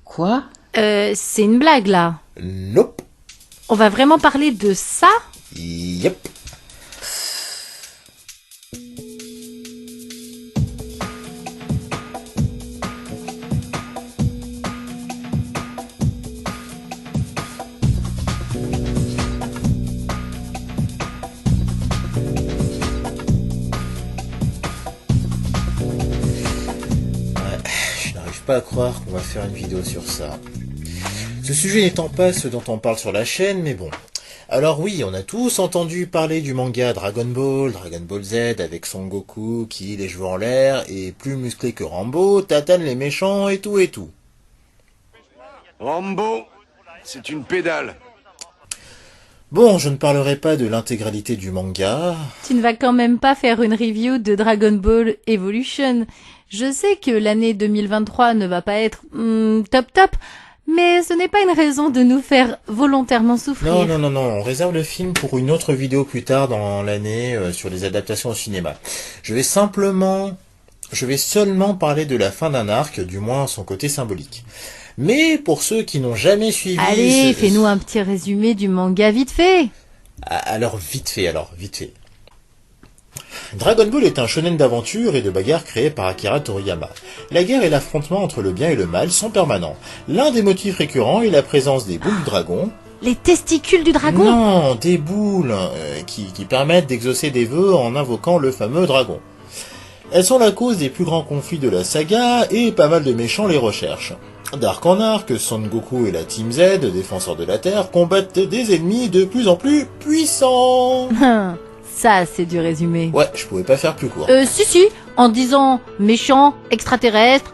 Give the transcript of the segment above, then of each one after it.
Quoi? C'est une blague là. Nope. On va vraiment parler de ça? Yep. Je n'arrive pas à croire qu'on va faire une vidéo sur ça. Ce sujet n'étant pas ce dont on parle sur la chaîne, mais bon. Alors oui, on a tous entendu parler du manga Dragon Ball Z avec Son Goku qui, les cheveux en l'air, est plus musclé que Rambo, tatane les méchants et tout et tout. Rambo, c'est une pédale. Bon, je ne parlerai pas de l'intégralité du manga. Tu ne vas quand même pas faire une review de Dragon Ball Evolution. Je sais que l'année 2023 ne va pas être top, mais ce n'est pas une raison de nous faire volontairement souffrir. Non, on réserve le film pour une autre vidéo plus tard dans l'année sur les adaptations au cinéma. Je vais seulement parler de la fin d'un arc, du moins son côté symbolique. Mais pour ceux qui n'ont jamais suivi... Allez, fais-nous un petit résumé du manga vite fait. Alors, vite fait. Dragon Ball est un shonen d'aventure et de bagarre créé par Akira Toriyama. La guerre et l'affrontement entre le bien et le mal sont permanents. L'un des motifs récurrents est la présence des boules dragon. Les testicules du dragon? Non, des boules qui permettent d'exaucer des vœux en invoquant le fameux dragon. Elles sont la cause des plus grands conflits de la saga et pas mal de méchants les recherchent. D'arc en arc, Son Goku et la Team Z, défenseurs de la Terre, combattent des ennemis de plus en plus puissants. Ça, c'est du résumé. Ouais, je pouvais pas faire plus court. Si, en disant méchant, extraterrestre,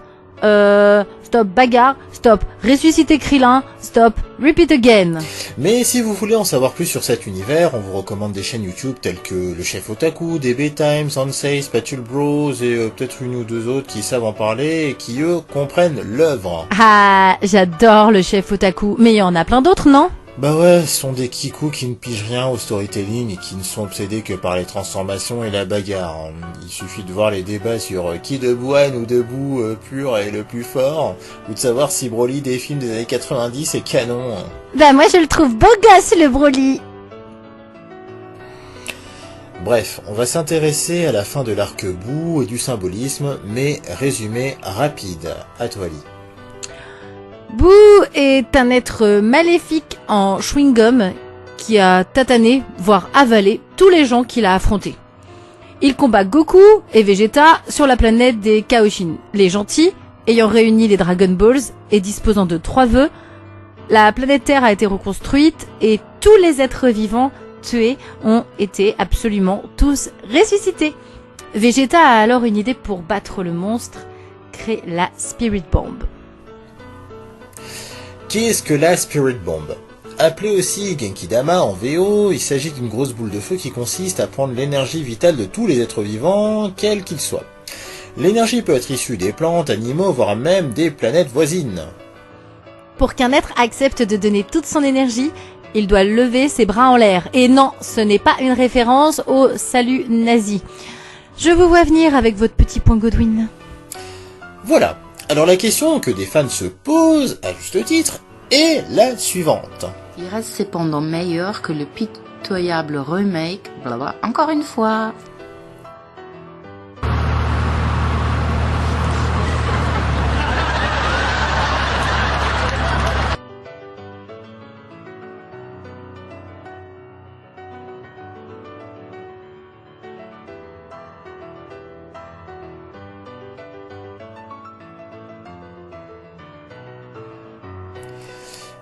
stop bagarre, stop ressusciter Krillin, stop repeat again. Mais si vous voulez en savoir plus sur cet univers, on vous recommande des chaînes YouTube telles que Le Chef Otaku, DB Time, Sensei, Spatule Bros et peut-être une ou deux autres qui savent en parler et qui eux comprennent l'œuvre. Ah, j'adore le chef otaku, mais il y en a plein d'autres, non? Bah ouais, ce sont des kikus qui ne pigent rien au storytelling et qui ne sont obsédés que par les transformations et la bagarre. Il suffit de voir les débats sur qui debout ou debout pur est le plus fort, ou de savoir si Broly des films des années 90 est canon. Bah moi je le trouve beau gosse le Broly. Bref, on va s'intéresser à la fin de l'arc Boo et du symbolisme, mais résumé rapide. À toi, Lee. Boo est un être maléfique en chewing-gum qui a tatané, voire avalé, tous les gens qu'il a affrontés. Il combat Goku et Vegeta sur la planète des Kaoshin. Les gentils, ayant réuni les Dragon Balls et disposant de 3 vœux, la planète Terre a été reconstruite et tous les êtres vivants tués ont été absolument tous ressuscités. Vegeta a alors une idée pour battre le monstre, créer la Spirit Bomb. Qu'est-ce que la Spirit Bomb? Appelée aussi Genki-Dama en VO, il s'agit d'une grosse boule de feu qui consiste à prendre l'énergie vitale de tous les êtres vivants, quels qu'ils soient. L'énergie peut être issue des plantes, animaux, voire même des planètes voisines. Pour qu'un être accepte de donner toute son énergie, il doit lever ses bras en l'air. Et non, ce n'est pas une référence au salut nazi. Je vous vois venir avec votre petit point Godwin. Voilà. Alors la question que des fans se posent, à juste titre, est la suivante. Il reste cependant meilleur que le pitoyable remake, blablabla, encore une fois.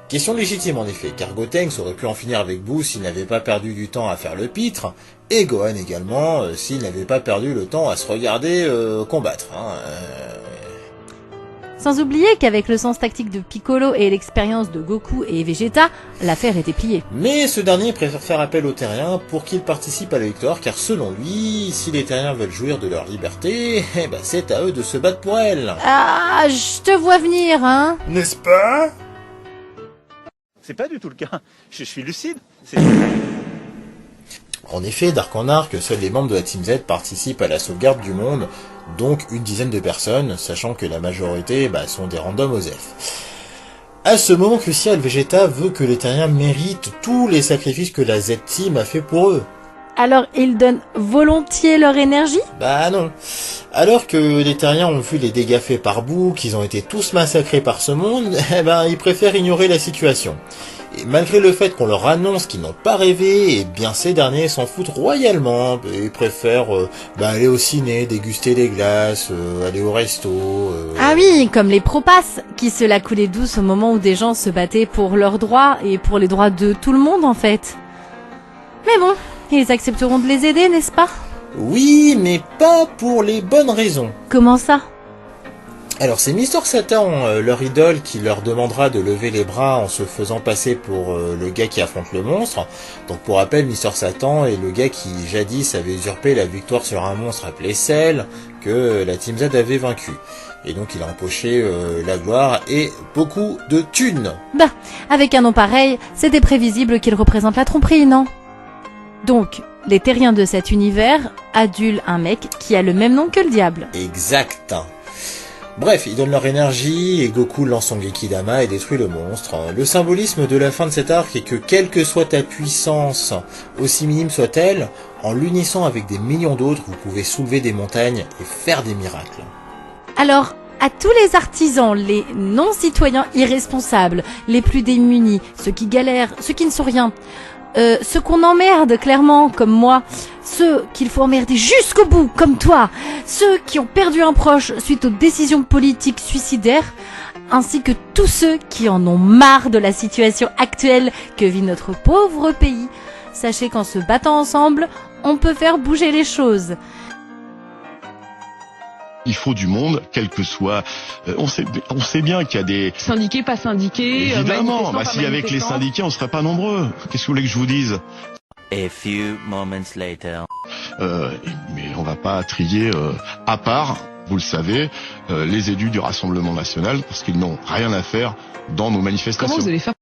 Question légitime en effet, car Gotenks aurait pu en finir avec Boo s'il n'avait pas perdu du temps à faire le pitre, et Gohan également s'il n'avait pas perdu le temps à se regarder combattre. Sans oublier qu'avec le sens tactique de Piccolo et l'expérience de Goku et Vegeta, l'affaire était pliée. Mais ce dernier préfère faire appel aux terriens pour qu'ils participent à la victoire, car selon lui, si les terriens veulent jouir de leur liberté, eh ben c'est à eux de se battre pour elle. Ah, je te vois venir, hein. N'est-ce pas? C'est pas du tout le cas. Je suis lucide. En effet, d'arc en arc, seuls les membres de la Team Z participent à la sauvegarde du monde, donc une dizaine de personnes, sachant que la majorité sont des randoms OSEF. À ce moment crucial, Vegeta veut que les terriens méritent tous les sacrifices que la Z-Team a fait pour eux. Alors ils donnent volontiers leur énergie? Bah non. Alors que les terriens ont vu les dégâts faits par Boo, qu'ils ont été tous massacrés par ce monde, ils préfèrent ignorer la situation. Et malgré le fait qu'on leur annonce qu'ils n'ont pas rêvé, eh bien ces derniers s'en foutent royalement. Ils préfèrent aller au ciné, déguster des glaces, aller au resto. Ah oui, comme les propasses, qui se la coulaient douce au moment où des gens se battaient pour leurs droits et pour les droits de tout le monde en fait. Mais bon, ils accepteront de les aider, n'est-ce pas? Oui, mais pas pour les bonnes raisons. Comment ça? Alors c'est Mister Satan, leur idole, qui leur demandera de lever les bras en se faisant passer pour le gars qui affronte le monstre. Donc pour rappel, Mister Satan est le gars qui jadis avait usurpé la victoire sur un monstre appelé Cell, que la Team Z avait vaincu. Et donc il a empoché la gloire et beaucoup de thunes. Bah, avec un nom pareil, c'était prévisible qu'il représente la tromperie, non? Donc, les terriens de cet univers adulent un mec qui a le même nom que le diable. Exact. Bref, ils donnent leur énergie et Goku lance son Gekidama et détruit le monstre. Le symbolisme de la fin de cet arc est que quelle que soit ta puissance, aussi minime soit-elle, en l'unissant avec des millions d'autres, vous pouvez soulever des montagnes et faire des miracles. Alors, à tous les artisans, les non-citoyens irresponsables, les plus démunis, ceux qui galèrent, ceux qui ne sont rien, ceux qu'on emmerde clairement, comme moi, ceux qu'il faut emmerder jusqu'au bout, comme toi, ceux qui ont perdu un proche suite aux décisions politiques suicidaires, ainsi que tous ceux qui en ont marre de la situation actuelle que vit notre pauvre pays. Sachez qu'en se battant ensemble, on peut faire bouger les choses. Il faut du monde, quel que soit. On sait bien qu'il y a des syndiqués, pas syndiqués. Évidemment, si avec les syndiqués, on serait pas nombreux. Qu'est-ce que vous voulez que je vous dise? A few moments later. Mais on va pas trier à part, vous le savez, les élus du Rassemblement National parce qu'ils n'ont rien à faire dans nos manifestations. Comment vous allez faire?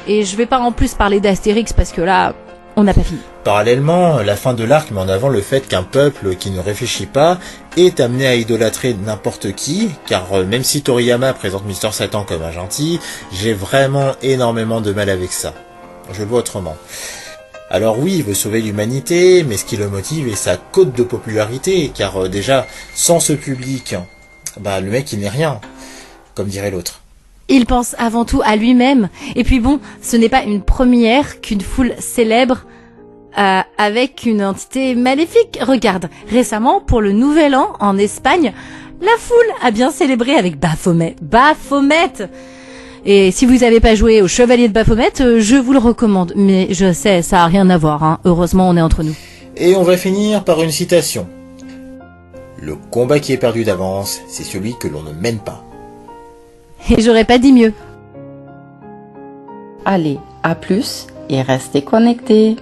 Et je vais pas en plus parler d'Astérix parce que là, on n'a pas fini. Parallèlement, la fin de l'arc met en avant le fait qu'un peuple qui ne réfléchit pas est amené à idolâtrer n'importe qui, car même si Toriyama présente Mister Satan comme un gentil, j'ai vraiment énormément de mal avec ça. Je le vois autrement. Alors oui, il veut sauver l'humanité, mais ce qui le motive est sa cote de popularité, car déjà, sans ce public, le mec il n'est rien, comme dirait l'autre. Il pense avant tout à lui-même. Et puis bon, ce n'est pas une première qu'une foule célèbre avec une entité maléfique. Regarde, récemment, pour le Nouvel An, en Espagne, la foule a bien célébré avec Baphomet. Baphomet! Et si vous n'avez pas joué au Chevalier de Baphomet, je vous le recommande. Mais je sais, ça a rien à voir, hein. Heureusement, on est entre nous. Et on va finir par une citation. Le combat qui est perdu d'avance, c'est celui que l'on ne mène pas. Et j'aurais pas dit mieux. Allez, à plus et restez connectés.